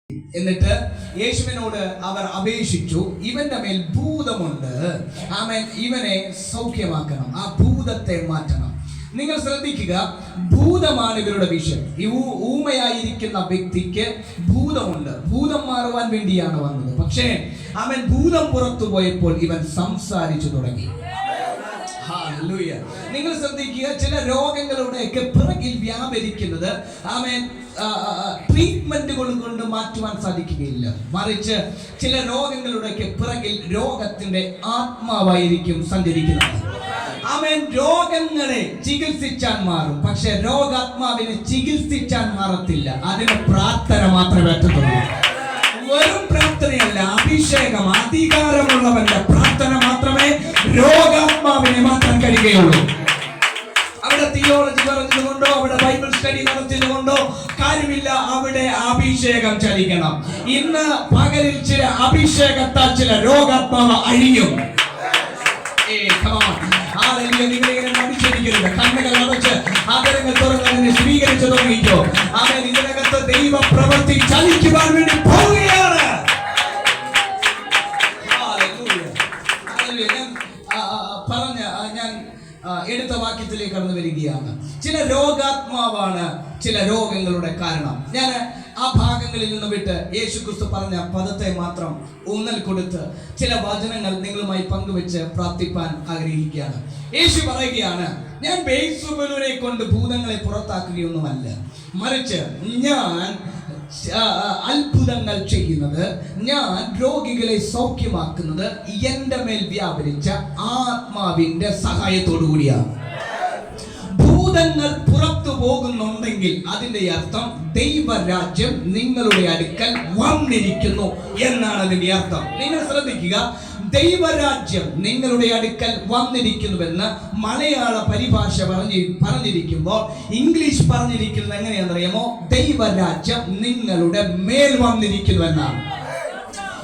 എന്നിട്ട് യേശുവിനോട് അവർ അപേക്ഷിച്ചു, ഇവന്റെ മേൽ ഭൂതമുണ്ട്, ആമേൻ, ഇവനെ സൗഖ്യമാക്കണം, ആ ഭൂതത്തെ മാറ്റണം. നിങ്ങൾ ശ്രദ്ധിക്കുക, ഭൂതമാണ് ഇവരുടെ വിഷയം. ഈ ഊമയായിരിക്കുന്ന വ്യക്തിക്ക് ഭൂതമുണ്ട്, ഭൂതം മാറുവാൻ വേണ്ടിയാണ് വന്നത്. പക്ഷേ അവൻ ഭൂതം പുറത്തു പോയപ്പോൾ ഇവൻ സംസാരിച്ചു തുടങ്ങി. നിങ്ങൾ ശ്രദ്ധിക്കുക, ചില രോഗങ്ങളുടെയൊക്കെ പിറകിൽ വ്യാപരിക്കുന്നത് ആമേൻ ട്രീറ്റ്മെന്റുകൾ കൊണ്ട് മാറ്റുവാൻ സാധിക്കുകയില്ല. മറിച്ച് ചില രോഗങ്ങളുടെയൊക്കെ പിറകിൽ രോഗത്തിന്റെ ആത്മാവായിരിക്കും സഞ്ചരിക്കുന്നത്. ആമേൻ, രോഗങ്ങളെ ചികിത്സിച്ചാൽ മാറും, പക്ഷെ രോഗാത്മാവിനെ ചികിത്സിച്ചാൽ മാറത്തില്ല. അതിന് പ്രാർത്ഥന മാത്രമേ പറ്റത്തുള്ളൂ. വെറും പ്രാർത്ഥനയല്ല, അഭിഷേകം, അധികാരമുള്ളവന്റെ പ്രാർത്ഥന മാത്രമേ രോഗാത്മാവിനെ മാറ്റാൻ കഴിയുകയുള്ളൂ. അവിടെ തിയോളജി പറഞ്ഞതുകൊണ്ടോ അവിടെ ബൈബിൾ സ്റ്റഡി നടത്തിയതുകൊണ്ടോ കാര്യമില്ല, അവിടെ അഭിഷേകം ചലിക്കണം. ഇന്ന് പകലിൽ ചില അഭിഷേകത്താൽ ചില രോഗാത്മാവ് അഴിയും. നിങ്ങളിങ്ങനെ മടിച്ചിരിക്കരുത്, കണ്ണുകൾ അടച്ച് ആദരങ്ങൾ തുറന്നതിനെ സ്വീകരിച്ചു തുടങ്ങിക്കോ. അവൻ ഇതിനകത്ത് ദൈവ പ്രവൃത്തി ചലിക്കുവാൻ വേണ്ടി പോവുകയാണ്. ഞാൻ എടുത്ത വാക്യത്തിലേക്ക് കടന്നു വരികയാണ്. ചില രോഗാത്മാവാണ് ചില രോഗങ്ങളുടെ കാരണം. ഞാൻ ആ ഭാഗങ്ങളിൽ നിന്ന് വിട്ട് യേശുക്രിസ്തു പറഞ്ഞ പദത്തെ മാത്രം ഊന്നൽ കൊടുത്ത് ചില വചനങ്ങൾ നിങ്ങളുമായി പങ്കുവെച്ച് പ്രാർത്ഥിപ്പാൻ ആഗ്രഹിക്കുകയാണ്. യേശു പറയുകയാണ്, ഞാൻ ബേൽസെബൂലിനെ കൊണ്ട് ഭൂതങ്ങളെ പുറത്താക്കുകയൊന്നുമല്ല, മറിച്ച് ഞാൻ അത്ഭുതങ്ങൾ ചെയ്യുന്നത്, ഞാൻ രോഗികളെ സൗഖ്യമാക്കുന്നത് എന്റെ മേൽ വ്യാപരിച്ച ആത്മാവിന്റെ സഹായത്തോടു കൂടിയാണ്. ഭൂതങ്ങൾ പുറത്തു പോകുന്നുണ്ടെങ്കിൽ അതിന്റെ അർത്ഥം ദൈവരാജ്യം നിങ്ങളുടെ അടുക്കൽ വന്നിരിക്കുന്നു എന്നാണ് അതിന്റെ അർത്ഥം. നിങ്ങൾ ശ്രദ്ധിക്കുക, ദൈവരാജ്യം നിങ്ങളുടെ അടുക്കൽ വന്നിരിക്കുന്നുവെന്ന് മലയാള പരിഭാഷ പറഞ്ഞിരിക്കുമ്പോൾ ഇംഗ്ലീഷ് പറഞ്ഞിരിക്കുന്നത് എങ്ങനെയാണെന്നറിയാമോ? ദൈവരാജ്യം നിങ്ങളുടെ മേൽ വന്നിരിക്കുന്നുവെന്നാണ്.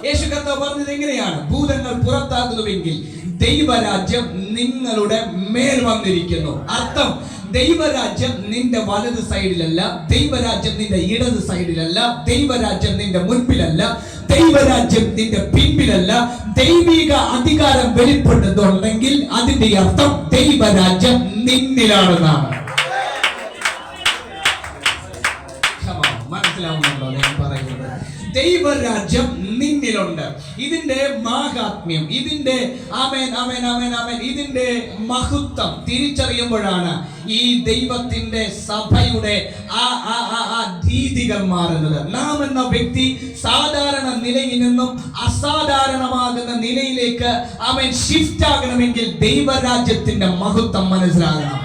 യേശു കർത്താവ് പറഞ്ഞത് എങ്ങനെയാണ്? ഭൂതങ്ങൾ പുറത്താകുന്നുവെങ്കിൽ ദൈവരാജ്യം നിങ്ങളുടെ മേൽ വന്നിരിക്കുന്നു. അർത്ഥം, ദൈവരാജ്യം നിന്റെ വലത് സൈഡിലല്ല, ദൈവരാജ്യം നിന്റെ ഇടത് സൈഡിലല്ല, ദൈവരാജ്യം നിന്റെ മുൻപിലല്ല, ദൈവരാജ്യം നിന്റെ പിൻപിലല്ല. ദൈവിക അധികാരം വെളിപ്പെടുന്നുണ്ടെങ്കിൽ അതിന്റെ അർത്ഥം ദൈവരാജ്യം നിന്നിലാണെന്നാണ്. മനസ്സിലാവുന്നുണ്ടോ ഞാൻ പറയുന്നത്? ദൈവരാജ്യം നിന്നിലുണ്ട്. ഇതിന്റെ മാഹാത്മ്യം, ഇതിന്റെ ആമേൻ ആമേൻ ആമേൻ ആമേൻ ഇതിന്റെ മഹത്വം തിരിച്ചറിയുമ്പോഴാണ് ഈ ദൈവത്തിന്റെ സഭയുടെ ആ രീതികൾ മാറുന്നത്. നാം എന്ന വ്യക്തി സാധാരണ നിലയിൽ നിന്നും അസാധാരണമാകുന്ന നിലയിലേക്ക് ആമേൻ ഷിഫ്റ്റ് ആകണമെങ്കിൽ ദൈവരാജ്യത്തിന്റെ മഹത്വം മനസ്സിലാകണം.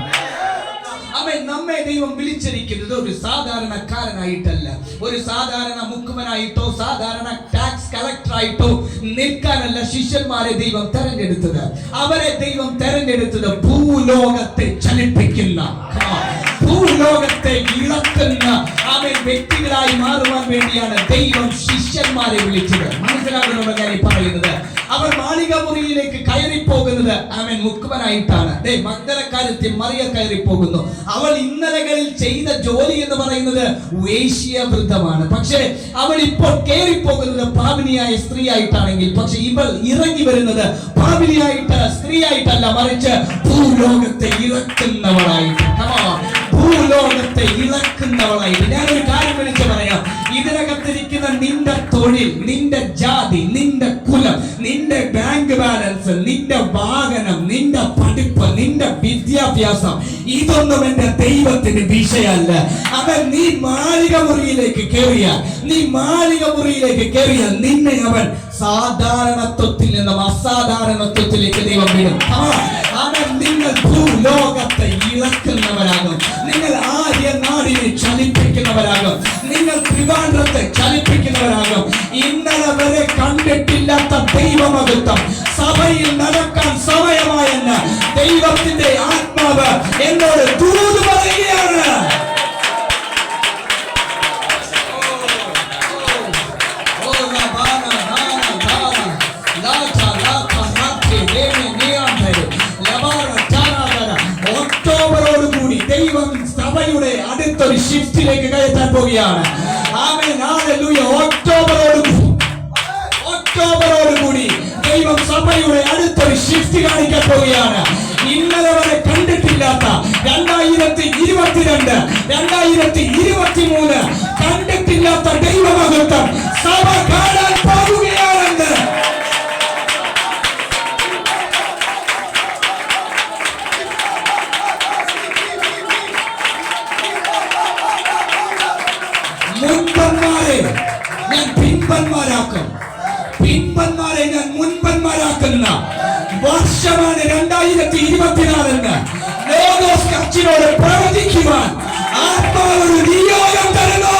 നമ്മെ ദൈവം വിളിച്ചിരിക്കുന്നത് ഒരു സാധാരണക്കാരനായിട്ടല്ല, ഒരു സാധാരണ മുക്കുവനായിട്ടോ സാധാരണ ടാക്സ് കളക്ടറായിട്ടോ നിൽക്കാനല്ല ശിഷ്യന്മാരെ ദൈവം തെരഞ്ഞെടുത്തത്. അവരെ ദൈവം തെരഞ്ഞെടുത്തത് ഭൂലോകത്തെ ചലിപ്പിക്കുന്ന, ഭൂലോകത്തെ ഇളക്കുന്ന അവൻ വ്യക്തികളായി മാറുവാൻ വേണ്ടിയാണ് ദൈവം ശിഷ്യന്മാരെ വിളിച്ചത്. മനസ്സിലാകുന്ന കാര്യം പറയുന്നത്, അവർ മാളികമുറിയിലേക്ക് കയറിപ്പോകുന്നത് അവൻ മുക്കുവനായിട്ടാണ്. മഗ്ദലക്കാരത്തി മറിയ കയറിപ്പോകുന്നു. അവൾ ഇന്നലകളിൽ ചെയ്ത ജോലി എന്ന് പറയുന്നത് വേശ്യാവൃദ്ധമാണ്. പക്ഷേ അവൾ ഇപ്പോൾ കയറിപ്പോകുന്നത് പാപിനിയായ സ്ത്രീ ആയിട്ടാണെങ്കിൽ, പക്ഷെ ഇവൾ ഇറങ്ങി വരുന്നത് പാപിനിയായിട്ട് സ്ത്രീ ആയിട്ടല്ല, മറിച്ച് ഭൂലോകത്തെ ഇറക്കുന്നവളായിട്ട്. ഭൂലോകത്തെ ഇളക്കുന്നവളായിട്ട്. ഞാനൊരു കാര്യം വിളിച്ചു പറയാം, ഇതിനകത്തിരിക്കുന്ന നിന്റെ തൊഴിൽ, നിന്റെ ജാതി, നിന്റെ കുലം, നിന്റെ ബാങ്ക് ബാലൻസ്, നിന്റെ വാഹനം, നിന്റെ പഠിപ്പ്, നിന്റെ വിദ്യാഭ്യാസം, ഇതൊന്നും എന്റെ ദൈവത്തിന് വിഷയമല്ല. അവൻ നീ മാളികമുറിയിലേക്ക് കയറിയാൽ നിന്നെ അവൻ സാധാരണത്വത്തിൽ നിന്നും അസാധാരണത്വത്തിലേക്ക് ദൈവം വിടും. അവൻ നിങ്ങൾ ഭൂലോകത്തെ ഇളക്കുന്നവരാകും, നിങ്ങൾ ആര്യ നാടിനെ ചലിപ്പിക്കുന്നവരാകും, നിങ്ങൾ ത്രിവാണ്ഡ്രത്തെ ചലിപ്പിക്കുന്നവരാകും. ഇന്നലെ വരെ കണ്ടിട്ടില്ലാത്ത ദൈവമഹത്വം സഭയിൽ നടക്കാൻ സമയമായെന്ന് ദൈവത്തിന്റെ ആത്മാവ് എന്നോട് ദൂത് പറയുകയാണ്. ഒക്ടോബറോടുകൂടി ദൈവം സഭയുടെ അടുത്തൊരു ഷിഫ്റ്റിലേക്ക് കയറ്റാൻ പോവുകയാണ്. ആമേൻ, ഹല്ലേലൂയ. സഭയുടെ അടുത്തൊരു ഷിഫ്റ്റ് കാണിക്കാൻ പോവുകയാണ്. ഇന്നലെ വരെ കണ്ടിട്ടില്ലാത്ത 2022 2023 കണ്ടിട്ടില്ലാത്ത ദൈവമഹത്വം സഭ കാണാൻ പോകുകയാണെന്ന് മുൻപന്മാരെ ഞാൻ പിൻപന്മാരാക്കും, പിൻപന്മാരെ ഞാൻ മുൻപന്മാരാക്കുന്ന വർഷമാണ് 2024 ലോഗോസ് ചർച്ചിനോട് പ്രവചിക്കുവാൻ ആത്മാവ് നിയോഗം തരുന്നു.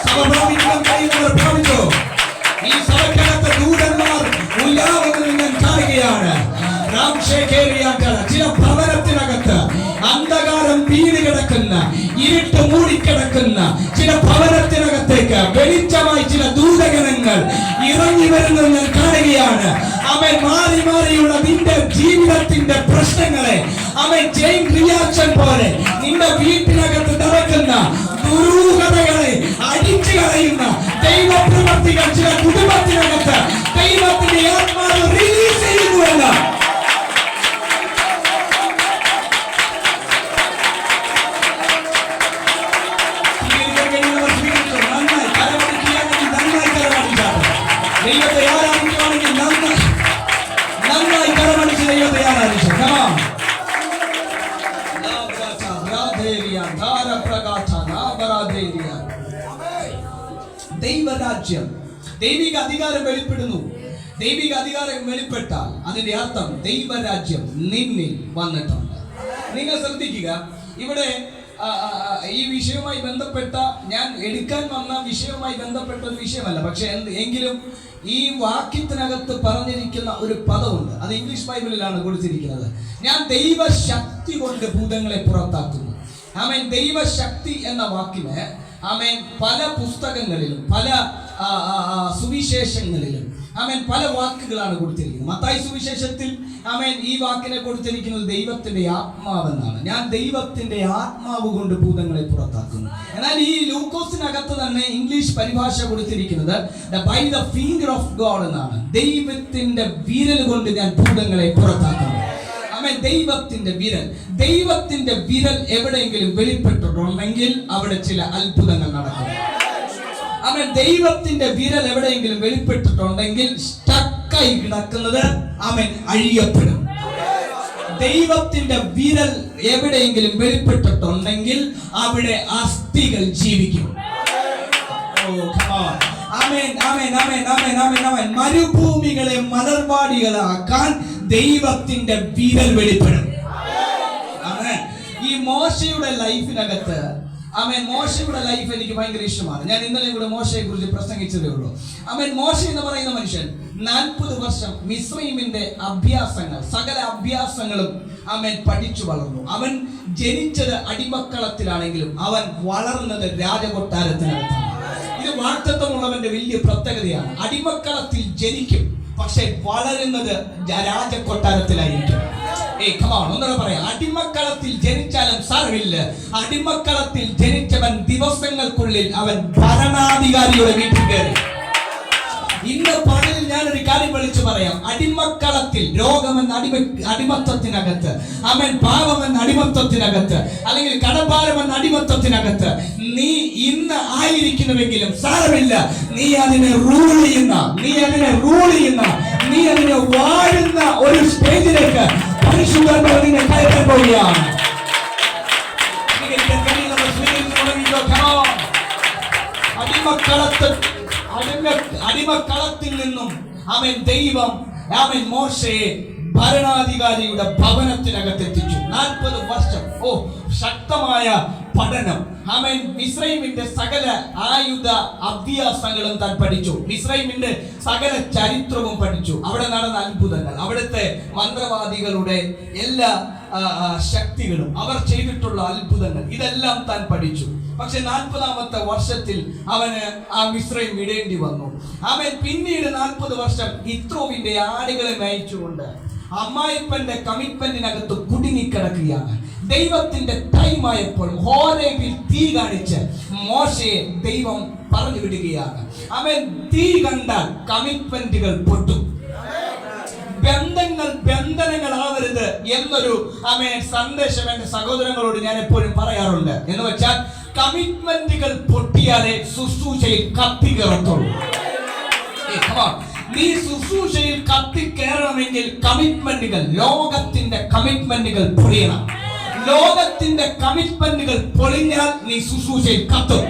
സഭ പ്രാപിക്കാൻ കഴിയുന്നവർ പ്രാപിച്ചോ. ഈ സഭയ്ക്കകത്ത് ദൂതന്മാർ ഉലാവുന്നത് ഞാൻ കാണുകയാണ്. ചില ഭവനത്തിനകത്ത് അന്ധകാരം വീണ് കിടക്കുന്ന, ഇരുട്ട് മൂടിക്കിടക്കുന്ന ചില ഭവനത്തിനകത്തേക്ക് വെളിച്ചമായി ചില ദൂതഗണങ്ങൾ ഇറങ്ങി വരുന്നത് ഞാൻ കാണുകയാണ്. അവൻ മാറി മാറിയുള്ള നിന്റെ ജീവിതത്തിന്റെ പ്രശ്നങ്ങളെ അവൻ ചെയിൻ റിയാക്ഷൻ പോലെ നിന്റെ വീട്ടിനകത്ത് നടക്കുന്ന ദുരൂഹതകളെ അടിച്ചു കളയുന്ന ദൈവപ്രവർത്തികൾ ചില കുടുംബത്തിനകത്ത് ദൈവത്തിന്റെ ആത്മാവ് റിലീസ് ചെയ്യുന്നുവെന്ന് ദൈവത്തെ ആരാധിക്കുകയാണെങ്കിൽ നന്നായി കരമടിച്ച് ദൈവത്തെ ആരാധിച്ചു. ദൈവരാജ്യം, ദൈവിക അധികാരം വെളിപ്പെടുന്നു. ദൈവിക അധികാരം വെളിപ്പെട്ടാൽ അതിന്റെ അർത്ഥം ദൈവരാജ്യം നിന്നിൽ വന്നിട്ടുണ്ട്. നിങ്ങൾ ശ്രദ്ധിക്കുക, ഇവിടെ ഈ വിഷയവുമായി ബന്ധപ്പെട്ട ഞാൻ എടുക്കാൻ വന്ന വിഷയവുമായി ബന്ധപ്പെട്ട ഒരു വിഷയമല്ല, പക്ഷെ എങ്കിലും ഈ വാക്യത്തിനകത്ത് പറഞ്ഞിരിക്കുന്ന ഒരു പദമുണ്ട്. അത് ഇംഗ്ലീഷ് ബൈബിളിലാണ് കൊടുത്തിരിക്കുന്നത്. ഞാൻ ദൈവശക്തി കൊണ്ട് ഭൂതങ്ങളെ പുറത്താക്കുന്നു. ആമേൻ. ദൈവശക്തി എന്ന വാക്കിന് ആമേൻ പല പുസ്തകങ്ങളിലും പല സുവിശേഷങ്ങളിലും ആമേൻ പല വാക്കുകളാണ് കൊടുത്തിരിക്കുന്നത്. മത്തായി സുവിശേഷത്തിൽ ആമേൻ ഈ വാക്കിനെ കൊടുത്തിരിക്കുന്നത് ദൈവത്തിന്റെ ആത്മാവെന്നാണ്. ഞാൻ ദൈവത്തിന്റെ ആത്മാവ് കൊണ്ട് ഭൂതങ്ങളെ പുറത്താക്കുന്നു. എന്നാൽ ഈ ലൂക്കോസിനകത്ത് തന്നെ ഇംഗ്ലീഷ് പരിഭാഷ കൊടുത്തിരിക്കുന്നത് by the finger of God എന്നാണ്. ദൈവത്തിന്റെ വിരൽ കൊണ്ട് ഞാൻ ഭൂതങ്ങളെ പുറത്താക്കുന്നു. ആമേൻ. ദൈവത്തിന്റെ വിരൽ എവിടെയെങ്കിലും വെളിപ്പെട്ടിട്ടുണ്ടെങ്കിൽ അവിടെ ചില അത്ഭുതങ്ങൾ നടക്കും. അവൻ ദൈവത്തിന്റെ വിരൽ എവിടെയെങ്കിലും വെളിപ്പെട്ടിട്ടുണ്ടെങ്കിൽ സ്റ്റക്കായി കിടക്കുന്നത് അവൻ അഴിയപ്പെടും. ദൈവത്തിന്റെ വിരൽ എവിടെയെങ്കിലും വെളിപ്പെട്ടിട്ടുണ്ടെങ്കിൽ അവിടെ അസ്ഥികൾ ജീവിക്കും. മരുഭൂമികളെ മലർവാടികളാക്കാൻ ദൈവത്തിന്റെ വിരൽ വെളിപ്പെടും. ഈ മോശയുടെ ലൈഫിനകത്ത് മോശയുടെ ലൈഫ് എനിക്ക് ഭയങ്കര ഇഷ്ടമാണ്. ഞാൻ ഇന്നലെ ഇവിടെ മോശയെ കുറിച്ച് പ്രസംഗിച്ചതേ ഉള്ളൂ. മോശ എന്ന് പറയുന്ന മനുഷ്യൻ 40 വർഷം മിസ്രൈമിന്റെ അഭ്യാസങ്ങൾ, സകല അഭ്യാസങ്ങളും പഠിച്ചു വളർന്നു. അവൻ ജനിച്ചത് അടിമക്കളത്തിലാണെങ്കിലും അവൻ വളർന്നത് രാജകൊട്ടാരത്തിനകത്താണ്. ഇത് വാഗ്ദത്തമുള്ളവന്റെ വലിയ പ്രത്യേകതയാണ്. അടിമക്കളത്തിൽ ജനിക്കും, പക്ഷെ വളരുന്നത് രാജകൊട്ടാരത്തിലായിരിക്കും. ഒന്നുകൂടെ പറയാം, അടിമക്കളത്തിൽ ജനിച്ചാലും സാരമില്ല. അടിമക്കളത്തിൽ ജനിച്ചവൻ ദിവസങ്ങൾക്കുള്ളിൽ അവൻ ഭരണാധികാരിയുടെ വീട്ടിൽ കയറി. ഇന്ന് പകലിൽ ഞാനൊരു കാര്യം വിളിച്ചു പറയാം. അടിമക്കളത്തിൽ രോഗമെന്ന അടിമത്വത്തിനകത്ത്, പാപമെന്ന അടിമത്വത്തിനകത്ത്, അല്ലെങ്കിൽ കടഭാരമെന്ന അടിമത്വത്തിനകത്ത് നീ ഇന്ന് ആയിരിക്കുന്നുവെങ്കിലും സാരമില്ല. നീ അതിനെ റൂൾ ചെയ്യുന്ന, നീ അതിനെ വാഴുന്ന ഒരു സ്റ്റേജിലേക്ക് പരിശുദ്ധാത്മാവ് നിന്നെ കയറ്റാൻ പോവുകയാണ്. അടിമക്കളത്തിൽ നിന്നും ദൈവം മോശയെ ഭരണാധികാരിയുടെ ഭവനത്തിനകത്ത് എത്തിച്ചു. 40 വർഷം ശക്തമായ പഠനം. മിസ്രൈമിന്റെ സകല ആയുധ അഭ്യാസങ്ങളും താൻ പഠിച്ചു. മിസ്രൈമിന്റെ സകല ചരിത്രവും പഠിച്ചു. അവിടെ നടന്ന അത്ഭുതങ്ങൾ, അവിടുത്തെ മന്ത്രവാദികളുടെ എല്ലാ ശക്തികളും, അവർ ചെയ്തിട്ടുള്ള അത്ഭുതങ്ങൾ, ഇതെല്ലാം താൻ പഠിച്ചു. പക്ഷെ 40ാമത്തെ വർഷത്തിൽ അവന് ആ മിസ്രൈം വിടേണ്ടി വന്നു. പിന്നീട് 40 വർഷം ഇത്രോവിന്റെ ആടുകളെ നയിച്ചുകൊണ്ട് അമ്മായിപ്പന്റെ കമ്മിറ്റ്മെന്റിനകത്ത് കുടുങ്ങിക്കിടക്കുകയാണ്. ദൈവത്തിന്റെ ടൈമായപ്പോൾ ഹോരേബിൽ തീ കാണിച്ച് മോശയെ ദൈവം പറഞ്ഞു വിടുകയാണ്. അവൻ തീ കണ്ടാൽ കമ്മിറ്റ്മെന്റുകൾ പൊട്ടും. ബന്ധനങ്ങളാവരുത് എന്നൊരു സന്ദേശം എന്റെ സഹോദരങ്ങളോട് ഞാൻ എപ്പോഴും പറയാറുണ്ട്. എന്ന് വെച്ചാൽ കമ്മിറ്റ്മെന്റുകൾ പൊട്ടിയാലേ ശുശ്രൂഷയിൽ കത്തി കയറത്തുള്ളൂ. നീ ശുശ്രൂഷയിൽ കത്തിക്കേറണമെങ്കിൽ കമ്മിറ്റ്മെന്റുകൾ, ലോകത്തിന്റെ കമ്മിറ്റ്മെന്റുകൾ പൊളിയണം. ലോകത്തിന്റെ കമ്മിറ്റ്മെന്റുകൾ പൊളിഞ്ഞാൽ നീ ശുശ്രൂഷയിൽ കത്തും.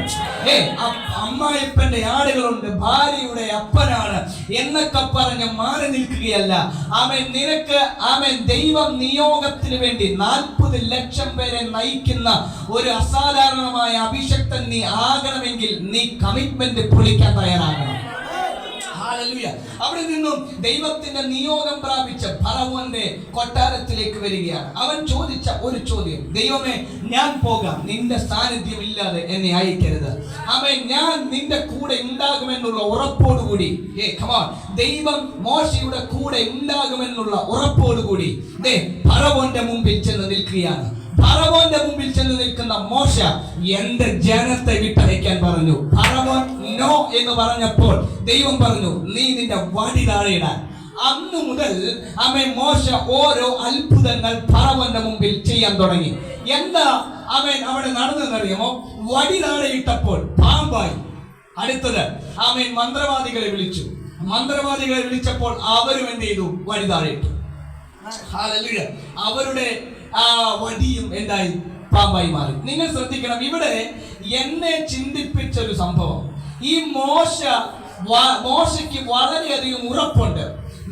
അമ്മായിപ്പന്റെ ആടുകളുണ്ട്, ഭാര്യയുടെ അപ്പനാണ് എന്നൊക്കെ പറഞ്ഞ് മാറി നിൽക്കുകയല്ല. നിനക്ക് ദൈവം നിയോഗത്തിന് വേണ്ടി 40 ലക്ഷം പേരെ നയിക്കുന്ന ഒരു അസാധാരണമായ അഭിഷക്തൻ നീ ആകണമെങ്കിൽ നീ കമ്മിറ്റ്മെന്റ് പൊളിക്കാൻ തയ്യാറാകണം. അവിടെ നിന്നും ദൈവത്തിന്റെ നിയോഗം പ്രാപിച്ച ഫറവോന്റെ കൊട്ടാരത്തിലേക്ക് വരികയാണ്. അവൻ ചോദിച്ച ഒരു ചോദ്യം, ദൈവമേ, ഞാൻ പോകാം, നിന്റെ സാന്നിധ്യം ഇല്ലാതെ എന്നെ അയക്കരുത്. ഞാൻ നിന്റെ കൂടെ ഉണ്ടാകുമെന്നുള്ള ഉറപ്പോടുകൂടി ദൈവം മോശയുടെ കൂടെ ഉണ്ടാകുമെന്നുള്ള ഉറപ്പോടുകൂടി ഫറവോന്റെ മുമ്പിൽ ചെന്ന് നിൽക്കുകയാണ്. ഫറവോന്റെ മുമ്പിൽ ചെന്ന് നിൽക്കുന്ന മോശ എന്റെ ജനത്തെ വിട്ടയക്കാൻ പറഞ്ഞു. ഫറവോൻ നോ എന്ന് പറഞ്ഞപ്പോൾ ദൈവം പറഞ്ഞു, നീ നിന്റെ വടി താഴെയിടാൻ. അന്നു മുതൽ മോശ ഓരോ അത്ഭുതങ്ങൾ ഫറവോന്റെ മുമ്പിൽ ചെയ്യാൻ തുടങ്ങി. എന്താ അവിടെ നടന്നതെന്നറിയുമോ? വടി താഴെയിട്ടപ്പോൾ പാമ്പായി. അടുത്തത് മന്ത്രവാദികളെ വിളിച്ചു. മന്ത്രവാദികളെ വിളിച്ചപ്പോൾ അവരും എന്ത് ചെയ്തു? വടി താഴെയിട്ടു. അവരുടെ വടിയും എന്തായി? പാമ്പായി മാറി. നിങ്ങൾ ശ്രദ്ധിക്കണം, ഇവിടെ എന്നെ ചിന്തിപ്പിച്ച ഒരു സംഭവം. ഈ മോശയ്ക്ക് വളരെയധികം ഉറപ്പുണ്ട്.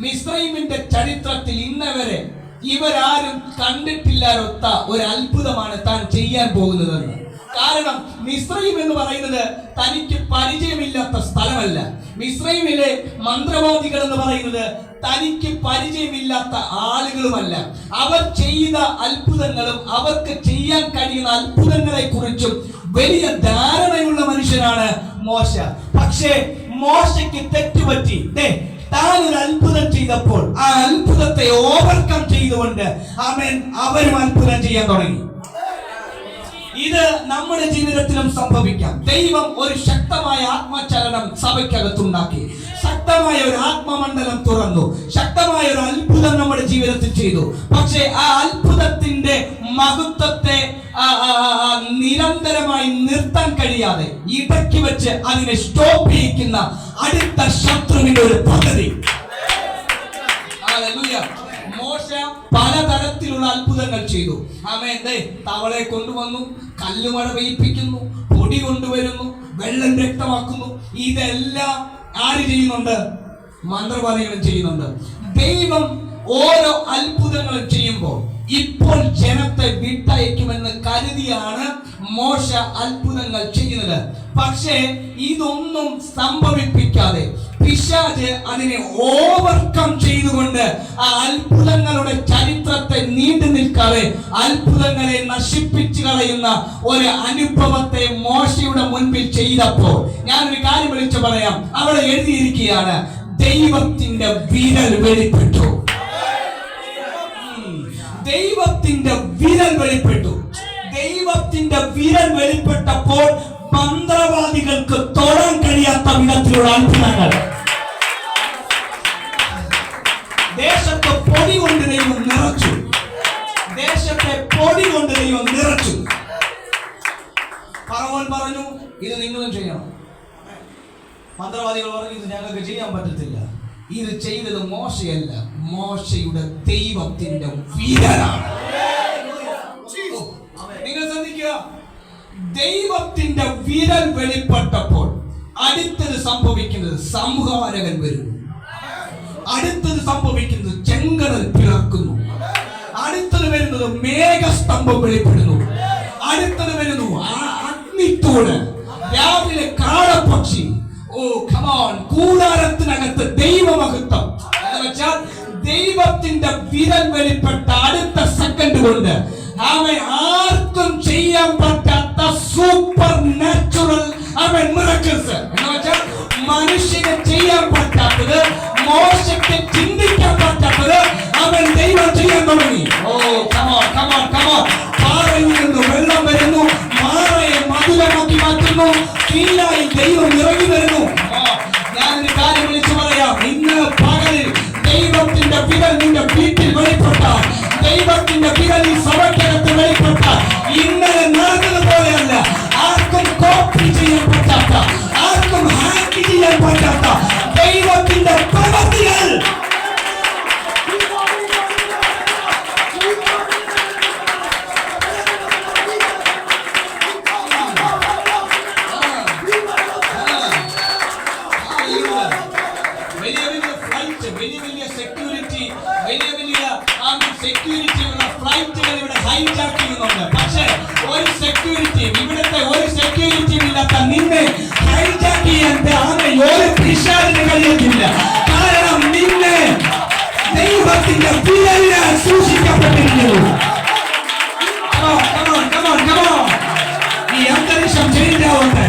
മിസ്രൈമിന്റെ ചരിത്രത്തിൽ ഇന്നവരെ ഇവരാരും കണ്ടിട്ടില്ലാത്ത ഒരു അത്ഭുതമാണ് താൻ ചെയ്യാൻ പോകുന്നതെന്ന്. കാരണം മിസ്രൈം എന്ന് പറയുന്നത് തനിക്ക് പരിചയമില്ലാത്ത സ്ഥലമല്ല. മിസ്രൈമിലെ മന്ത്രവാദികൾ എന്ന് പറയുന്നത് തനിക്ക് പരിചയമില്ലാത്ത ആളുകളുമല്ല. അവർ ചെയ്ത അത്ഭുതങ്ങളും അവർക്ക് ചെയ്യാൻ കഴിയുന്ന അത്ഭുതങ്ങളെ കുറിച്ചും വലിയ ധാരണയുള്ള മനുഷ്യനാണ് മോശ. പക്ഷേ മോശയ്ക്ക് തെറ്റുപറ്റി. താൻ ഒരു അത്ഭുതം ചെയ്തപ്പോൾ ആ അത്ഭുതത്തെ ഓവർകം ചെയ്തുകൊണ്ട് അവരും അത്ഭുതം ചെയ്യാൻ തുടങ്ങി. ഇത് നമ്മുടെ ജീവിതത്തിലും സംഭവിക്കാം. ദൈവം ഒരു ശക്തമായ ആത്മചലനം സഭയ്ക്കകത്തുണ്ടാക്കി, ശക്തമായ ഒരു ആത്മമണ്ഡലം തുറന്നു, ശക്തമായ ഒരു അത്ഭുതം നമ്മുടെ ജീവിതത്തിൽ ചെയ്തു. പക്ഷേ ആ അത്ഭുതത്തിന്റെ മഹത്വത്തെ നിരന്തരമായി നിർത്താൻ കഴിയാതെ ഇടയ്ക്ക് വെച്ച് അതിനെ സ്റ്റോപ്പ് ചെയ്യിക്കുന്ന അടുത്ത ശത്രുവിന്റെ ഒരു പദ്ധതി. മോശ പലതരത്തിലുള്ള അത്ഭുതങ്ങൾ ചെയ്തു. തവളെ കൊണ്ടുവന്നു, കല്ലുമഴ പെയ്യിപ്പിക്കുന്നു, പൊടി കൊണ്ടുവരുന്നു, വെള്ളം വ്യക്തമാക്കുന്നു. ഇതെല്ലാം ആര് ചെയ്യുന്നുണ്ട്? മന്ത്രവാദികളും ചെയ്യുന്നുണ്ട്. ദൈവം ഓരോ അത്ഭുതങ്ങളും ചെയ്യുമ്പോൾ ഇപ്പോൾ ജനത്തെ വിട്ടയക്കുമെന്ന് കരുതിയാണ് മോശ അത്ഭുതങ്ങൾ ചെയ്യുന്നത്. പക്ഷേ ഇതൊന്നും സംഭവിപ്പിക്കാതെ പിശാച് അതിനെ ഓവർകം ചെയ്തുകൊണ്ട് ആ അത്ഭുതങ്ങളുടെ ചരിത്രത്തെ നീണ്ടു നിൽക്കാതെ അത്ഭുതങ്ങളെ നശിപ്പിച്ചു കളയുന്ന ഒരു അനുഭവത്തെ മോശയുടെ മുൻപിൽ ചെയ്തപ്പോൾ ഞാനൊരു കാര്യം വിളിച്ചു പറയാം. അവിടെ എഴുതിയിരിക്കുകയാണ്, ദൈവത്തിന്റെ വിരൽ വെളിപ്പെട്ടു. ദൈവത്തിന്റെ വിരൽ വെളിപ്പെട്ടു. ദൈവത്തിന്റെ വിരൽ വെളിപ്പെട്ടപ്പോൾ മന്ത്രവാദികൾക്ക് തൊടാൻ കഴിയാത്ത വിധത്തിലുള്ള അത്ഭുതങ്ങൾ ദേശത്തെ പൊടി കൊണ്ട് ദൈവം നിറച്ചു. ദേശത്തെ പൊടി കൊണ്ട് ദൈവം നിറച്ചു. ഫറവോൻ പറഞ്ഞു, ഇത് നിങ്ങളും ചെയ്യണം. മന്ത്രവാദികൾ പറഞ്ഞു, ഇത് ഞങ്ങൾക്ക് ചെയ്യാൻ പറ്റത്തില്ല. ഇത് ചെയ്തത് മോശയല്ല, മോശയുടെ ദൈവത്തിന്റെ വിരലാണ്. നിങ്ങൾ ശ്രദ്ധിക്കുക, ദൈവത്തിന്റെ വിരൽ വെളിപ്പെട്ടപ്പോൾ അടുത്തത് സംഭവിക്കുന്നത് സംഹാരകൻ വരുന്നു. അടുത്തത് സംഭവിക്കുന്നത് ചെങ്കടൽ പിളർക്കുന്നു. അടുത്തത് വരുന്നത് മേഘസ്തംഭം വെളിപ്പെടുന്നു. അടുത്തത് വരുന്നു അഗ്നിത്തൂണ്. രാവിലെ കാടപ്പക്ഷി. കൂടാരത്തിനകത്ത് ദൈവമഹത്വം എന്ന് വെച്ചാൽ ദൈവത്തിന്റെ വിരൽ വെളിപ്പെട്ട അടുത്ത സെക്കൻഡ് കൊണ്ട് ആർക്കും ചെയ്യാൻ പറ്റാത്ത സൂപ്പർ നാച്ചുറൽ മിറക്കിൾസ് എന്ന് വെച്ചാൽ മനുഷ്യന് ചെയ്യാൻ പറ്റാത്തത്, മോശയ്ക്ക് ചിന്തിക്കാൻ പറ്റാത്തത് ദൈവം ചെയ്യാൻ തുടങ്ങി. ദൈവത്തിന്റെ വിരലിൽ സഭയ്ക്കകത്ത് വെളിപ്പെട്ട ഇന്നലെ നടന്നതുപോലെയല്ല. ആർക്കും കോപ്പി ചെയ്യാൻ പറ്റാത്ത, ആർക്കും ഹാക്ക് ചെയ്യാൻ പറ്റാത്ത ദൈവത്തിന്റെ പ്രവൃത്തികൾ സെക്യൂരിറ്റിയുള്ള ഫ്ലൈറ്റുകൾ ഇവിടെ ഹൈജാക്ക് ചെയ്യുന്നുണ്ട്. പക്ഷേ ഒരു സെക്യൂരിറ്റി, ഇവിടുത്തെ ഒരു സെക്യൂരിറ്റി ഇല്ലാത്ത നിന്നെ ഹൈജാക്ക് ചെയ്യാൻ ഒരു പിശാചിന് കഴിയത്തില്ല. കാരണം നിന്നെ ദൈവത്തിന്റെ വിരലിനാൽ സൂക്ഷിക്കപ്പെട്ടിരിക്കുന്നു. ഈ അന്തരീക്ഷം ചേഞ്ച് ആവട്ടെ.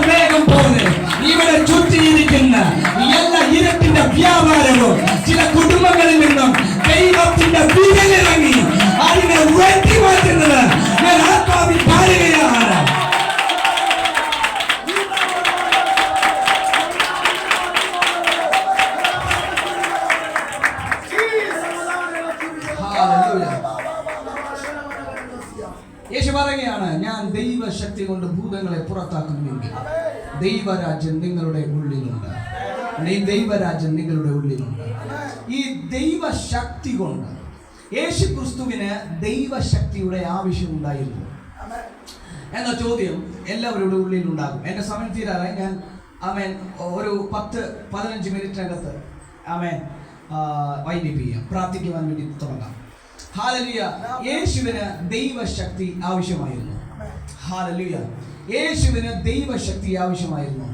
വേഗം പോലെ ഇവിടെ ചുറ്റിയിരിക്കുന്ന എല്ലാ ഇരുട്ടിന്റെ വ്യാപാരവും ചില കുടുംബങ്ങളിൽ നിന്നും ദൈവത്തിന്റെ വിരലിറങ്ങി അതിനെ വെട്ടി മാറ്റുന്നത് ഞാൻ ആത്മാവിൽ കാണുകയാണ്. യേശു പറയുകയാണ്, ഞാൻ ദൈവശക്തി കൊണ്ട് ഭൂതങ്ങളെ പുറത്താക്കുന്നുവെങ്കിൽ ദൈവരാജ്യം നിങ്ങളുടെ ഉള്ളിലുണ്ട്. ദൈവരാജ്യം നിങ്ങളുടെ ഉള്ളിലുണ്ട്. ഈ ദൈവശക്തി കൊണ്ട് യേശു ക്രിസ്തുവിന് ദൈവശക്തിയുടെ ആവശ്യമുണ്ടായിരുന്നു എന്ന ചോദ്യം എല്ലാവരുടെ ഉള്ളിലുണ്ടാകും. എൻ്റെ സമയം തീരാറായി. ഞാൻ ഒരു 10-15 മിനിറ്റിനകത്ത് വൈൻഡപ്പ് ചെയ്യാം. പ്രാർത്ഥിക്കുവാൻ വേണ്ടി തുടങ്ങാം. ഹല്ലേലൂയ. യേശുവിന് ദൈവശക്തി ആവശ്യമായിരുന്നു. ഹല്ലേലൂയ. യേശുവിന് ദൈവശക്തി ആവശ്യമായിരുന്നു.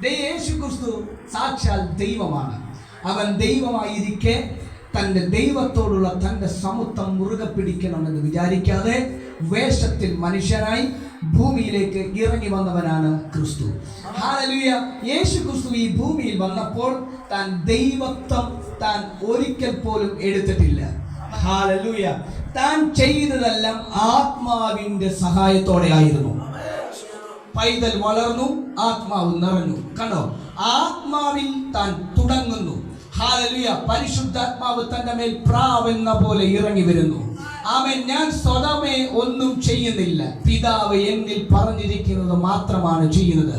യേശു ക്രിസ്തു സാക്ഷാൽ ദൈവമാണ്. അവൻ ദൈവമായിരിക്കെ തൻ്റെ ദൈവത്തോടുള്ള തൻ്റെ സമത്വം മുറുകെ പിടിക്കണമെന്ന് വിചാരിക്കാതെ വേഷത്തിൽ മനുഷ്യനായി ഭൂമിയിലേക്ക് ഇറങ്ങി വന്നവനാണ് ക്രിസ്തു. ഹല്ലേലൂയ. യേശു ക്രിസ്തു ഈ ഭൂമിയിൽ വന്നപ്പോൾ താൻ ദൈവത്വം താൻ ഒരിക്കൽ പോലും എടുത്തിട്ടില്ല. ഹല്ലേലൂയ. താൻ ചെയ്തതെല്ലാം ആത്മാവിന്റെ സഹായത്തോടെ ആയിരുന്നു. പൈതൽ വളർന്നു, ആത്മാവ് നിറഞ്ഞു. കണ്ടോ, ആത്മാവിൽ താൻ തുടങ്ങുന്നു. ഹല്ലേലൂയ. പരിശുദ്ധാത്മാവ് തന്റെ മേൽ പ്രാവെന്ന പോലെ ഇറങ്ങി വരുന്നു. ആമേൻ. ഞാൻ സ്വതമേ ഒന്നും ചെയ്യുന്നില്ല, പിതാവ് എന്നിൽ പറഞ്ഞിരിക്കുന്നത് മാത്രമാണ് ചെയ്യുന്നത്.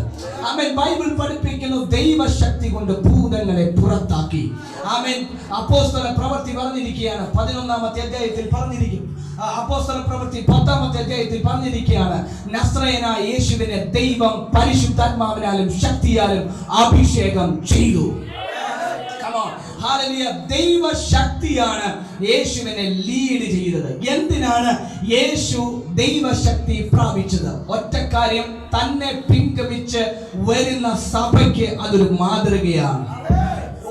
ആമേൻ. ബൈബിൾ പഠിപ്പിക്കുന്നു ദൈവശക്തി കൊണ്ട് ഭൂതങ്ങളെ പുറത്താക്കി. ആമേൻ. അപ്പോസ്തല പ്രവൃത്തി പറഞ്ഞിരിക്കുകയാണ് 11-ാമത്തെ അധ്യായത്തിൽ പറഞ്ഞിരിക്കും. അപ്പോസ്തല പ്രവൃത്തി 10-ാമത്തെ അധ്യായത്തിൽ പറഞ്ഞിരിക്കുകയാണ്, നസ്രയനായ യേശുവിനെ ദൈവം പരിശുദ്ധാത്മാവിനാലും ശക്തിയാലും അഭിഷേകം ചെയ്തു. ഹല്ലേലൂയ. ദൈവശക്തിയാണ് യേശുവിനെ ലീഡ് ചെയ്തത്. എന്തിനാണ് യേശു ദൈവശക്തി പ്രാപിച്ചത്? ഒറ്റ കാര്യം, തന്നെ പിൻഗമിച്ച് വരുന്ന സഭയ്ക്ക് അതൊരു മാതൃകയാണ്.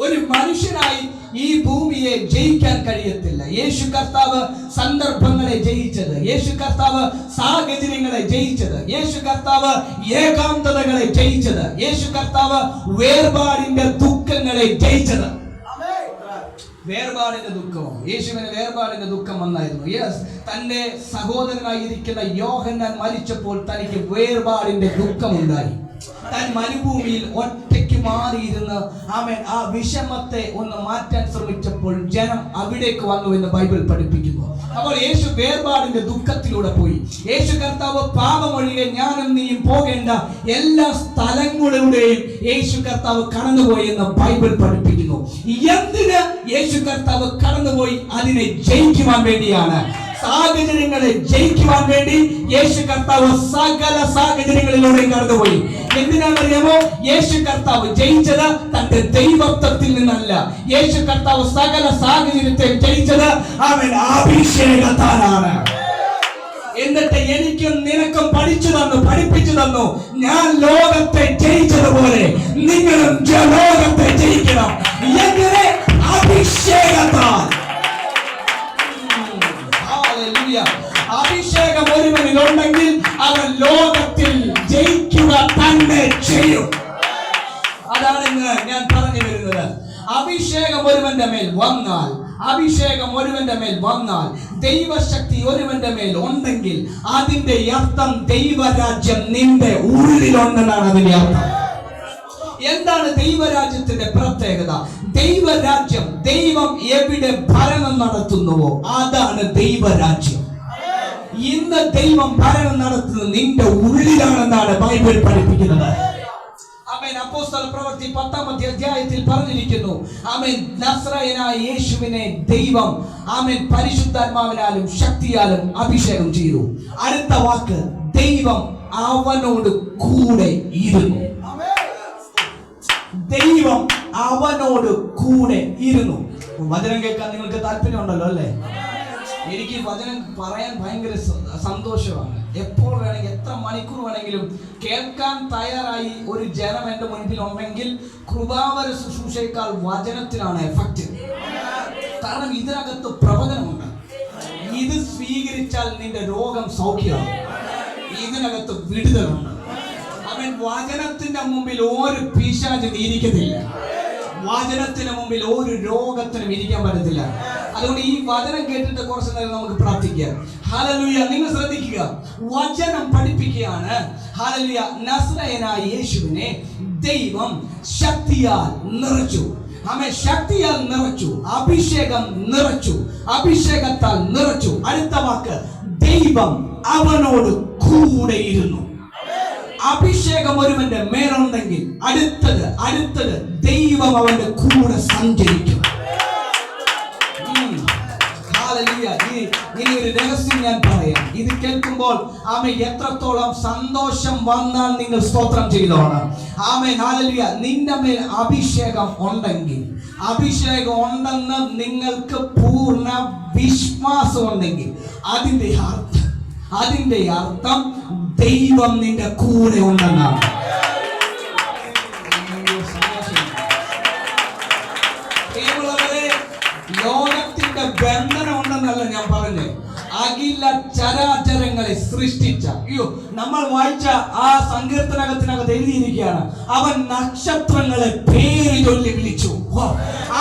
ഒരു മനുഷ്യനായി ഈ ഭൂമിയെ ജയിക്കാൻ കഴിയത്തില്ല. യേശു കർത്താവ് സന്ദർഭങ്ങളെ ജയിച്ചത്, യേശു കർത്താവ് സാഹചര്യങ്ങളെ ജയിച്ചത്, യേശു കർത്താവ് ഏകാന്തതകളെ ജയിച്ചത്, യേശു കർത്താവ് വേർപാടിന്റെ ദുഃഖങ്ങളെ ജയിച്ചത്. വേർപാടിന്റെ ദുഃഖമോ? യേശുവിന് വേർപാടിന്റെ ദുഃഖം വന്നായിരുന്നു. യെസ്, തന്റെ സഹോദരനായിരിക്കുന്ന യോഹന്നാൻ മരിച്ചപ്പോൾ തനിക്ക് വേർപാടിന്റെ ദുഃഖമുണ്ടായി. താൻ മരുഭൂമിയിൽ ഒറ്റയ്ക്ക് മാറിയിരുന്ന് ആ വിഷമത്തെ ഒന്ന് മാറ്റാൻ ശ്രമിച്ചപ്പോൾ ജനം അവിടേക്ക് വന്നു എന്ന് ബൈബിൾ പഠിപ്പിക്കുന്നു. അപ്പോൾ യേശു വേർപാടിന്റെ ദുഃഖത്തിലൂടെ പോയി. യേശു കർത്താവ് പാപമൊഴികെ ഞാനും നീയും പോകേണ്ട എല്ലാ സ്ഥലങ്ങളിലൂടെയും യേശു കർത്താവ് കടന്നുപോയി എന്ന് ബൈബിൾ പഠിപ്പിക്കുന്നു. എന്തിന് യേശു കർത്താവ് കടന്നുപോയി? അതിനെ ജയിക്കുവാൻ വേണ്ടിയാണ്. സാഹചര്യങ്ങളെ ജയിക്കുവാൻ വേണ്ടി യേശു കർത്താവ് സകല സാഹചര്യങ്ങളിലൂടെയും കടന്നുപോയി. എന്തിനാണെന്നറിയാമോ? യേശു കർത്താവ് ജയിച്ചത് തന്റെ ദൈവത്വത്തിൽ നിന്നല്ല. യേശു കർത്താവ് സകല സാഹചര്യത്തെ ജയിച്ചത് അവൻ അഭിഷേകത്താലാണ്. എന്നിട്ട് എനിക്കും നിനക്കും പഠിപ്പിച്ചു തന്നു, ഞാൻ ലോകത്തെ ജയിച്ചതുപോലെ നിങ്ങളും ലോകത്തെ ജയിക്കണം. എങ്ങനെ? അഭിഷേകത്താൽ. അഭിഷേകം ഒരുവനിലുണ്ടെങ്കിൽ അവൻ ലോകത്തിൽ ജയിക്കുക തന്നെ ചെയ്യും. അതാണ് ഇന്ന് ഞാൻ പറഞ്ഞു വരുന്നത്. അഭിഷേകം ഒരുവന്റെ മേൽ വന്നാൽ ദൈവശക്തി ഒരുവന്റെ മേൽ ഉണ്ടെങ്കിൽ അതിന്റെ അർത്ഥം ദൈവരാജ്യം നിന്റെ ഉള്ളിലുണ്ടെന്നാണ് അതിന്റെ അർത്ഥം. എന്താണ് ദൈവരാജ്യത്തിന്റെ പ്രത്യേകത? ദൈവരാജ്യം, ദൈവം എവിടെ ഭരണം നടത്തുന്നുവോ അതാണ് ദൈവരാജ്യം. ഇന്ന് ദൈവം ഭരണം നടത്തുന്നത് നിന്റെ ഉള്ളിലാണെന്നാണ് ബൈബിൾ പഠിപ്പിക്കുന്നത്. ആമേൻ. അപ്പോസ്തല പ്രവൃത്തി 10-ാമത്തെ അധ്യായത്തിൽ പറഞ്ഞിരിക്കുന്നു, ആമേൻ, നസ്രായനായ യേശുവിനെ ദൈവം, ആമേൻ, പരിശുദ്ധാത്മാവിനാലും ശക്തിയാലും അഭിഷേകം ചെയ്തു. അടുത്ത വാക്ക്, ദൈവം അവനോട് കൂടെ ഇരുന്നു. ദൈവം അവനോട് കൂടെ ഇരുന്നു. വചനം കേൾക്കാൻ നിങ്ങൾക്ക് താല്പര്യമുണ്ടല്ലോ അല്ലേ? എനിക്ക് വചനം പറയാൻ ഭയങ്കര സന്തോഷമാണ്. എപ്പോൾ വേണമെങ്കിൽ, എത്ര മണിക്കൂർ വേണമെങ്കിലും കേൾക്കാൻ തയ്യാറായി ഒരു ജനം എൻ്റെ മുൻപിൽ ഉണ്ടെങ്കിൽ കൃപാവര ശുശ്രൂഷയേക്കാൾ വചനത്തിനാണ് എഫക്റ്റ്. കാരണം ഇതിനകത്ത് പ്രവചനമുണ്ട്. ഇത് സ്വീകരിച്ചാൽ നിന്റെ രോഗം സൗഖ്യമാണ്. ഇതിനകത്ത് വിടുതലുണ്ട്. അവൻ വചനത്തിന്റെ മുമ്പിൽ ഒരു പിശാചും ഇരിക്കത്തില്ല. വചനത്തിന് മുമ്പിൽ ഒരു രോഗത്തിനും ഇരിക്കാൻ പറ്റത്തില്ല. അതുകൊണ്ട് ഈ വചനം കേട്ടിട്ട് കുറച്ചു നേരം നമുക്ക് പ്രാർത്ഥിക്കാം. ഹല്ലേലൂയ. നിങ്ങൾ ശ്രദ്ധിക്കുക, വചനം പഠിപ്പിക്കുകയാണ്. ഹല്ലേലൂയ. നസ്രായനായ യേശുവിനെ ദൈവം ശക്തിയാൽ നിറച്ചു. ആമേൻ. ശക്തിയാൽ നിറച്ചു, അഭിഷേകം നിറച്ചു, അഭിഷേകത്താൽ നിറച്ചു. അടുത്ത വാക്ക്, ദൈവം അവനോട് കൂടെ ഇരുന്നു. അഭിഷേകം ഒരുവന്റെ മേലുണ്ടെങ്കിൽ അടുത്തത് ദൈവം അവന്റെ കൂടെ സഞ്ചരിക്കും. ഇനി ഒരു രഹസ്യം ഞാൻ പറയാം. ഇത് കേൾക്കുമ്പോൾ ആമേൻ എത്രത്തോളം സന്തോഷം വന്നാൽ നിങ്ങൾ സ്തോത്രം ചെയ്തോണം. ആമേൻ. ഹല്ലേലൂയ. നിന്റെ മേൽ അഭിഷേകം ഉണ്ടെങ്കിൽ, അഭിഷേകം ഉണ്ടെന്ന് നിങ്ങൾക്ക് പൂർണ്ണ വിശ്വാസം ഉണ്ടെങ്കിൽ അതിന്റെ അർത്ഥം ദൈവം നിന്റെ കൂടെ ഉണ്ടെന്നാണ്. ലോകത്തിന്റെ ബന്ധനം ഉണ്ടെന്നല്ല ഞാൻ പറഞ്ഞത്, അഖില ചരാചരങ്ങളെ സൃഷ്ടിച്ച, നമ്മൾ വായിച്ച ആ സങ്കീർത്തനകത്തിനകത്ത് എഴുതിയിരിക്കുകയാണ്, അവൻ നക്ഷത്രങ്ങളെ പേര് ചൊല്ലി വിളിച്ചു.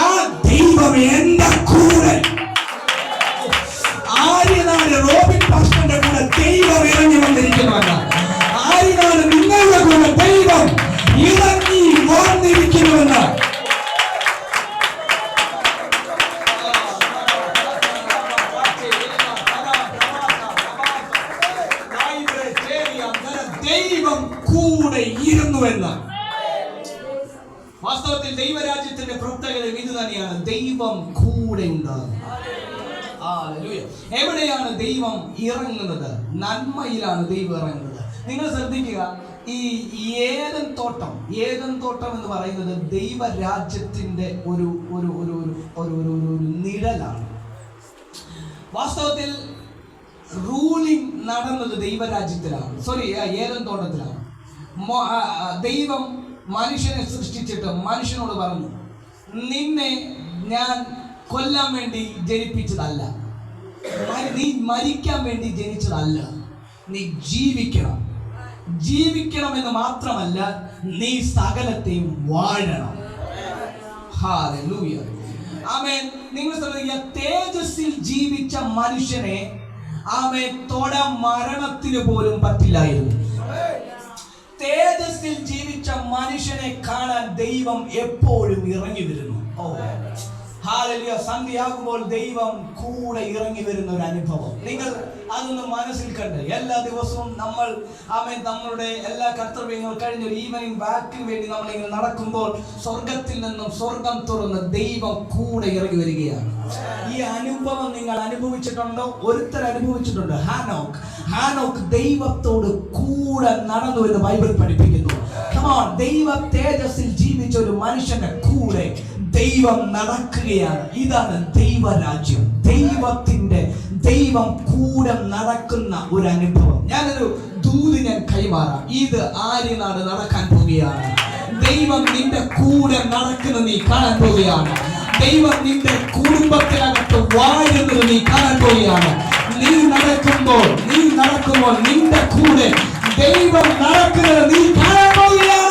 ആ ദൈവം എന്റെ കൂടെ. ആര്യനാട് റോബിൻ പാസ്റ്ററിന്റെ കൂടെ ദൈവം ഇറങ്ങി വന്നിരിക്കുന്നുവല്ല, ആര്യനാട് നിങ്ങളുടെ കൂടെ ദൈവം ഇറങ്ങി വന്നിരിക്കുന്നുവെന്ന്. ദൈവം കൂടെ ഇരുന്നുവെന്ന്. വാസ്തവത്തിൽ ദൈവരാജ്യത്തിന്റെ പ്രത്യേകത ഇത് തന്നെയാണ്, ദൈവം കൂടെ ഉണ്ടാകും. എവിടെയാണ് ദൈവം ഇറങ്ങുന്നത്? നന്മയിലാണ് ദൈവം ഇറങ്ങുന്നത്. നിങ്ങൾ ശ്രദ്ധിക്കുക, ഈ ഏദൻ തോട്ടം എന്ന് പറയുന്നത് ദൈവരാജ്യത്തിന്റെ ഒരു നിഴലാണ്. വാസ്തവത്തിൽ റൂളിംഗ് നടന്നത് ദൈവരാജ്യത്തിലാണ്, ഏദൻ തോട്ടത്തിലാണ്. ദൈവം മനുഷ്യനെ സൃഷ്ടിച്ചിട്ട് മനുഷ്യനോട് പറഞ്ഞു, നിന്നെ ഞാൻ കൊല്ലാൻ വേണ്ടി ജനിപ്പിച്ചതല്ല, നീ മരിക്കാൻ വേണ്ടി ജനിച്ചതല്ല, നീ ജീവിക്കണം എന്ന് മാത്രമല്ല, നീ സകലത്തെയും വാഴണം. ഹല്ലേലൂയ. ആമേൻ. നിങ്ങൾ ശ്രദ്ധിക്കുക, തേജസ്സിൽ ജീവിച്ച മനുഷ്യനെ ആമേൻ തൊടാൻ മരണത്തിന് പോലും പറ്റില്ലായിരുന്നു. തേജസ്സിൽ ജീവിച്ച മനുഷ്യനെ കാണാൻ ദൈവം എപ്പോഴും ഇറങ്ങി വരുന്നു. ഹല്ലേലൂയ. സന്ധ്യയാകുമ്പോൾ ദൈവം കൂടെ ഇറങ്ങി വരുന്ന ഒരു അനുഭവം നിങ്ങൾ അതൊന്ന് മനസ്സിൽ കണ്ട്, എല്ലാ ദിവസവും നമ്മൾ നമ്മളുടെ എല്ലാ കർത്തവ്യങ്ങൾ കഴിഞ്ഞ ഒരു ഈവനിങ് വാക്കിന് വേണ്ടി നമ്മളിങ്ങനെ നടക്കുമ്പോൾ സ്വർഗത്തിൽ നിന്നും സ്വർഗം തുറന്ന് ദൈവം കൂടെ ഇറങ്ങി വരികയാണ്. ഈ അനുഭവം നിങ്ങൾ അനുഭവിച്ചിട്ടുണ്ടോ? ഒരുത്തർ അനുഭവിച്ചിട്ടുണ്ട്. ഹാനോക്ക് ദൈവത്തോട് കൂടെ നടന്നു എന്ന് ബൈബിൾ പഠിപ്പിക്കുന്നു. ദൈവ തേജസ്സിൽ ജീവിച്ച ഒരു മനുഷ്യന്റെ കൂടെ ദൈവം നടക്കുകയാണ്. ഇതാണ് ദൈവരാജ്യം. ദൈവം കൂടെ നടക്കുന്ന ഒരു അനുഭവം. ഞാനൊരു ദൂത് ഞാൻ കൈമാറാം. ഇത് ആര്യനാട് നടക്കാൻ പോവുകയാണ്. ദൈവം നിന്റെ കൂടെ നടക്കുന്നത് നീ കാണാൻ പോവുകയാണ്. ദൈവം നിന്റെ കുടുംബത്തിനകത്ത് വാഴുന്നത് നീ കാണാൻ പോവുകയാണ്. നീ നടക്കുമ്പോൾ നിന്റെ കൂടെ ദൈവം നടക്കുന്നത് നീ കാണാൻ പോവുകയാണ്.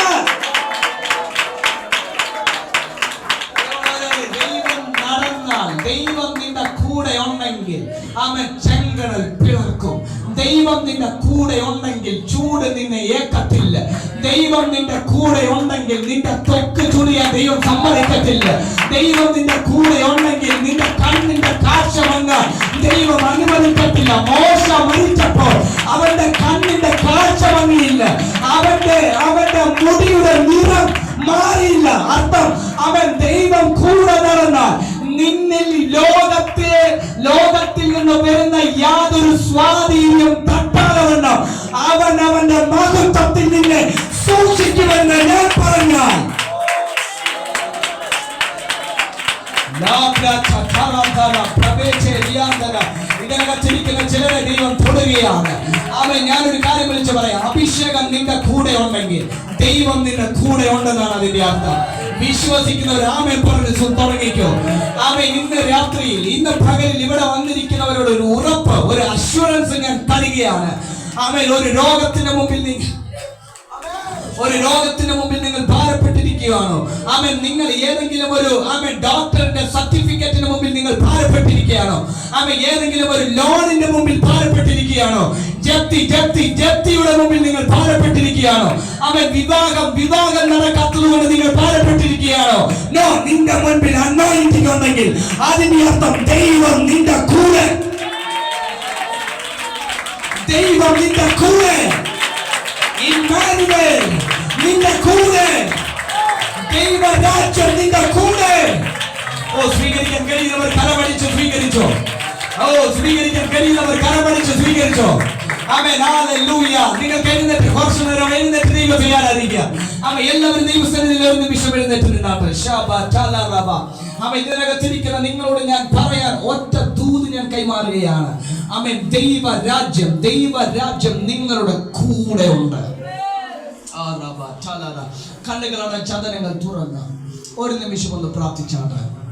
ദൈവം നിന്റെ കൂടെ ഉണ്ടെങ്കിൽ അവൻ ചെങ്കടൽ പിളർക്കും. ദൈവം നിന്റെ കൂടെ ഉണ്ടെങ്കിൽ ചൂട് നിന്നെ ഏക്കത്തില്ല. ദൈവം നിന്റെ കൂടെ ഉണ്ടെങ്കിൽ നിന്റെ ത്വക്ക് ചുളിയാൻ ദൈവം സമ്മതിക്കത്തില്ല. ദൈവം നിന്റെ കൂടെ ഉണ്ടെങ്കിൽ നിന്റെ കണ്ണിന്റെ കാഴ്ച മങ്ങാൻ ദൈവം അനുവദിക്കത്തില്ല. മോശ മരിച്ചപ്പോൾ അവന്റെ കണ്ണിന്റെ കാഴ്ച മങ്ങിയില്ല. അവന്റെ മുടിയുടെ നിറം മാറിയില്ല. അർത്ഥം, അവൻ ദൈവം കൂടെ നടന്നാൽ നിന്നിൽ ലോകത്തിൽ നിന്ന് വരുന്ന യാതൊരു സ്വാധീനം തട്ടാതവണ്ണം അവൻ അവന്റെ മഹത്വത്തിൽ നിന്നെ സൂക്ഷിക്കുമെന്ന് ഞാൻ പറഞ്ഞാൽ ഇതിനകത്തിരിക്കുന്ന ചിലരെ ദൈവം തൊടുകയാണ്. അവൻ ഞാനൊരു കാര്യം വിളിച്ചു പറയാം. അഭിഷേകം നിന്റെ കൂടെ ഉണ്ടെങ്കിൽ ദൈവം നിന്റെ കൂടെ ഉണ്ടെന്നാണ് അതിന്റെ അർത്ഥം. വിശ്വസിക്കുന്നവർ ആമേൻ പറഞ്ഞു തുടങ്ങിക്കോ. ആമേൻ. ഇന്ന് രാത്രിയിൽ, ഇന്ന് പകലിൽ ഇവിടെ വന്നിരിക്കുന്നവരോട് ഒരു ഉറപ്പ്, ഒരു അഷ്വറൻസ് ഞാൻ തരികയാണ്. ആമേൻ. ഒരു രോഗത്തിന് മുമ്പിൽ നിങ്ങൾ ഭാരപ്പെട്ടിരിക്കുകയാണോ? ആമേൻ. നിങ്ങൾ ഏതെങ്കിലും ഒരു ഡോക്ടറിന്റെ സർട്ടിഫിക്കറ്റിന് മുമ്പിൽ നിങ്ങൾ ഭാരപ്പെട്ടിരിക്കുകയാണോ? ആമേൻ. ഏതെങ്കിലും ഒരു ലോണിന്റെ മുമ്പിൽ ഭാരപ്പെട്ടിരിക്കുകയാണോ? ജപ്തിയുടെ മുമ്പിൽ നിങ്ങൾ ഭാരപ്പെട്ടിരിക്കുകയാണോ? ആമേൻ. വിവാഹം നടക്കാത്തതുകൊണ്ട് നിങ്ങൾ ഭാരപ്പെട്ടിരിക്കുകയാണോ? നോ. നിന്റെ മുൻപിൽ അനോയിന്റിംഗ് ഉണ്ടെങ്കിൽ അതിന്റെ അർത്ഥം ദൈവം നിന്റെ കൂടെ. ദൈവം നിന്റെ കൂടെ. ഇമ്മാനുവേൽ നിന്റെ കൂടെ. ദൈവരാജ്യം നിന്റെ കൂടെ. സ്വീകരിക്കാൻ കഴിയുന്നവർ കരമടിച്ച് സ്വീകരിച്ചോ. സ്വീകരിക്കാൻ കഴിയുന്നവർ കരമടിച്ച് സ്വീകരിച്ചോ. ആമേൻ. ഹല്ലേലൂയ. നിങ്ങൾക്ക് എഴുന്നേറ്റ് കുറച്ചു നേരം എഴുന്നേറ്റ് ദൈവത്തെ ആരാധിക്കുക. എല്ലാവരും ദൈവസന്നിധിയിൽ ഒരു നിമിഷം എഴുന്നേറ്റ് നിന്നാട്ടെ. ഇതിനകത്തിരിക്കുന്ന നിങ്ങളോട് ഞാൻ പറയാൻ ഒറ്റ ദൂത് ഞാൻ കൈമാറുകയാണ്. ആമേൻ. ദൈവരാജ്യം നിങ്ങളുടെ കൂടെ ഉണ്ട്. കണ്ണുകളുടെ ചതനങ്ങൾ തുറന്ന് ഒരു നിമിഷം ഒന്ന് പ്രാർത്ഥിച്ചാട്ടെ.